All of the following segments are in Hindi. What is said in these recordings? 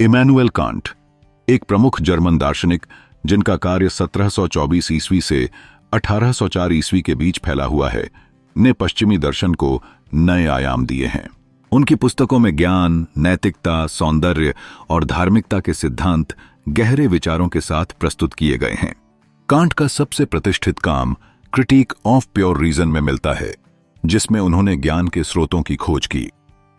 इमैनुएल कांट, एक प्रमुख जर्मन दार्शनिक जिनका कार्य 1724 ईस्वी से 1804 ईस्वी के बीच फैला हुआ है, ने पश्चिमी दर्शन को नए आयाम दिए हैं। उनकी पुस्तकों में ज्ञान, नैतिकता, सौंदर्य और धार्मिकता के सिद्धांत गहरे विचारों के साथ प्रस्तुत किए गए हैं। कांट का सबसे प्रतिष्ठित काम क्रिटिक ऑफ प्योर रीजन में मिलता है, जिसमें उन्होंने ज्ञान के स्रोतों की खोज की।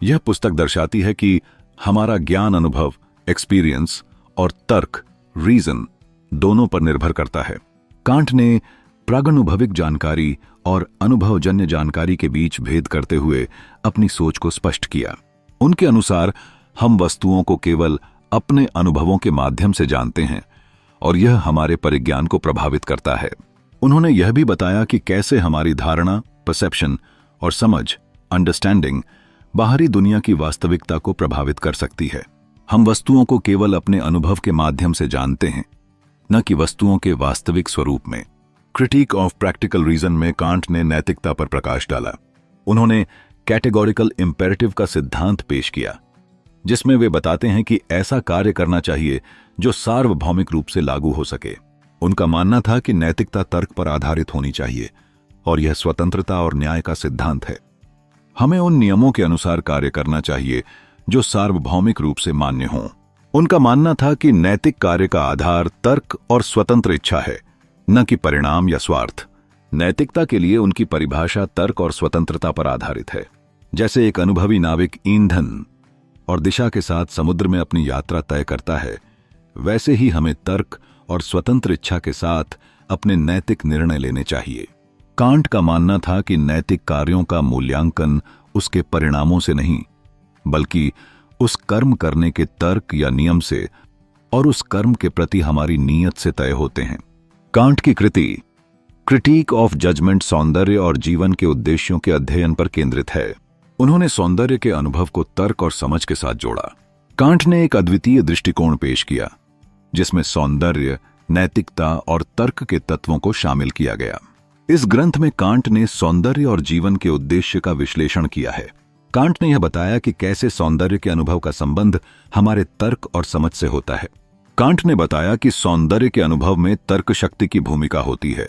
यह पुस्तक दर्शाती है कि हमारा ज्ञान अनुभव, एक्सपीरियंस और तर्क, रीजन, दोनों पर निर्भर करता है। कांट ने प्रागनुभविक जानकारी और अनुभवजन्य जानकारी के बीच भेद करते हुए अपनी सोच को स्पष्ट किया। उनके अनुसार हम वस्तुओं को केवल अपने अनुभवों के माध्यम से जानते हैं और यह हमारे परिज्ञान को प्रभावित करता है। उन्होंने यह भी बताया कि कैसे हमारी धारणा, परसेप्शन और समझ, अंडरस्टैंडिंग, बाहरी दुनिया की वास्तविकता को प्रभावित कर सकती है। हम वस्तुओं को केवल अपने अनुभव के माध्यम से जानते हैं, न कि वस्तुओं के वास्तविक स्वरूप में। क्रिटिक ऑफ प्रैक्टिकल रीजन में कांट ने नैतिकता पर प्रकाश डाला। उन्होंने कैटेगोरिकल इंपेरेटिव का सिद्धांत पेश किया, जिसमें वे बताते हैं कि ऐसा कार्य करना चाहिए जो सार्वभौमिक रूप से लागू हो सके। उनका मानना था कि नैतिकता तर्क पर आधारित होनी चाहिए और यह स्वतंत्रता और न्याय का सिद्धांत है। हमें उन नियमों के अनुसार कार्य करना चाहिए जो सार्वभौमिक रूप से मान्य हों। उनका मानना था कि नैतिक कार्य का आधार तर्क और स्वतंत्र इच्छा है, न कि परिणाम या स्वार्थ। नैतिकता के लिए उनकी परिभाषा तर्क और स्वतंत्रता पर आधारित है। जैसे एक अनुभवी नाविक ईंधन और दिशा के साथ समुद्र में अपनी यात्रा तय करता है, वैसे ही हमें तर्क और स्वतंत्र इच्छा के साथ अपने नैतिक निर्णय लेने चाहिए। कांट का मानना था कि नैतिक कार्यों का मूल्यांकन उसके परिणामों से नहीं, बल्कि उस कर्म करने के तर्क या नियम से और उस कर्म के प्रति हमारी नीयत से तय होते हैं। कांट की कृति क्रिटिक ऑफ जजमेंट सौंदर्य और जीवन के उद्देश्यों के अध्ययन पर केंद्रित है। उन्होंने सौंदर्य के अनुभव को तर्क और समझ के साथ जोड़ा। कांट ने एक अद्वितीय दृष्टिकोण पेश किया, जिसमें सौंदर्य, नैतिकता और तर्क के तत्वों को शामिल किया गया। इस ग्रंथ में कांट ने सौंदर्य और जीवन के उद्देश्य का विश्लेषण किया है। कांट ने यह बताया कि कैसे सौंदर्य के अनुभव का संबंध हमारे तर्क और समझ से होता है। कांट ने बताया कि सौंदर्य के अनुभव में तर्क शक्ति की भूमिका होती है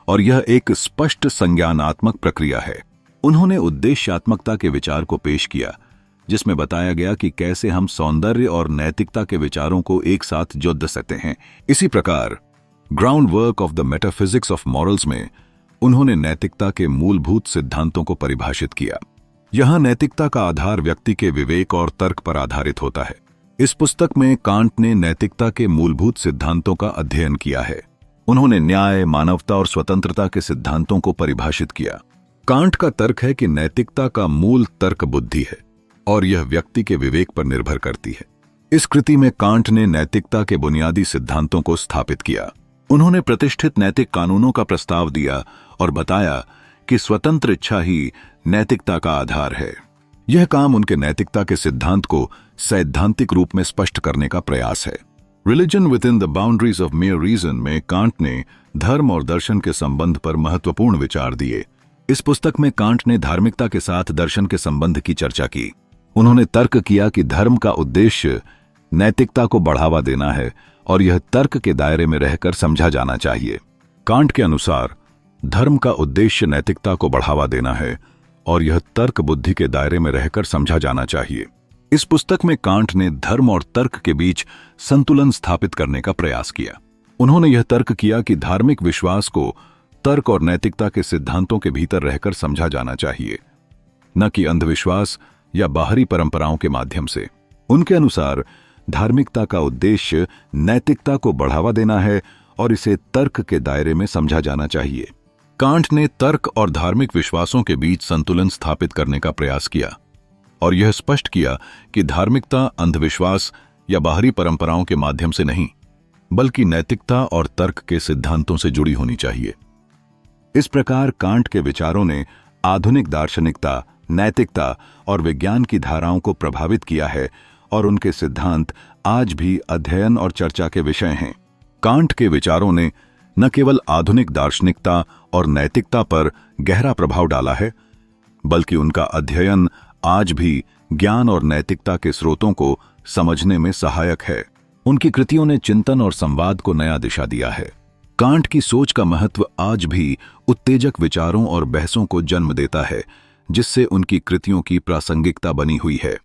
और यह एक स्पष्ट संज्ञानात्मक प्रक्रिया है। उन्होंने उद्देश्यात्मकता के विचार को पेश किया, जिसमें बताया गया कि कैसे हम सौंदर्य और नैतिकता के विचारों को एक साथ जोड़ सकते हैं। इसी प्रकार ground work of the metaphysics of morals में उन्होंने नैतिकता के मूलभूत सिद्धांतों को परिभाषित किया। यहां नैतिकता का आधार व्यक्ति के विवेक और तर्क पर आधारित होता है। इस पुस्तक में कांट ने नैतिकता के मूलभूत सिद्धांतों का अध्ययन किया है। उन्होंने न्याय, मानवता और स्वतंत्रता के सिद्धांतों को परिभाषित किया। कांट का तर्क है कि नैतिकता का मूल तर्क बुद्धि है और यह व्यक्ति के विवेक पर निर्भर करती है। इस कृति में कांट ने नैतिकता के बुनियादी सिद्धांतों को स्थापित किया। उन्होंने प्रतिष्ठित नैतिक कानूनों का प्रस्ताव दिया और बताया कि स्वतंत्र इच्छा ही नैतिकता का आधार है। यह काम उनके नैतिकता के सिद्धांत को सैद्धांतिक रूप में स्पष्ट करने का प्रयास है। Religion within the boundaries of mere reason में कांट ने धर्म और दर्शन के संबंध पर महत्वपूर्ण विचार दिए। इस पुस्तक में कांट ने धार्मिकता के साथ दर्शन के संबंध की चर्चा की। उन्होंने तर्क किया कि धर्म का उद्देश्य नैतिकता को बढ़ावा देना है और यह तर्क के दायरे में रहकर समझा जाना चाहिए। कांट के अनुसार धर्म का उद्देश्य नैतिकता को बढ़ावा देना है और यह तर्क बुद्धि के दायरे में रहकर समझा जाना चाहिए। इस पुस्तक में कांट ने धर्म और तर्क के बीच संतुलन स्थापित करने का प्रयास किया। उन्होंने यह तर्क किया कि धार्मिक विश्वास को तर्क और नैतिकता के सिद्धांतों के भीतर रहकर समझा जाना चाहिए, न कि अंधविश्वास या बाहरी परंपराओं के माध्यम से। उनके अनुसार धार्मिकता का उद्देश्य नैतिकता को बढ़ावा देना है और इसे तर्क के दायरे में समझा जाना चाहिए। कांट ने तर्क और धार्मिक विश्वासों के बीच संतुलन स्थापित करने का प्रयास किया और यह स्पष्ट किया कि धार्मिकता अंधविश्वास या बाहरी परंपराओं के माध्यम से नहीं, बल्कि नैतिकता और तर्क के सिद्धांतों से जुड़ी होनी चाहिए। इस प्रकार कांट के विचारों ने आधुनिक दार्शनिकता, नैतिकता और विज्ञान की धाराओं को प्रभावित किया है और उनके सिद्धांत आज भी अध्ययन और चर्चा के विषय हैं। कांट के विचारों ने न केवल आधुनिक दार्शनिकता और नैतिकता पर गहरा प्रभाव डाला है, बल्कि उनका अध्ययन आज भी ज्ञान और नैतिकता के स्रोतों को समझने में सहायक है। उनकी कृतियों ने चिंतन और संवाद को नया दिशा दिया है। कांट की सोच का महत्व आज भी उत्तेजक विचारों और बहसों को जन्म देता है, जिससे उनकी कृतियों की प्रासंगिकता बनी हुई है।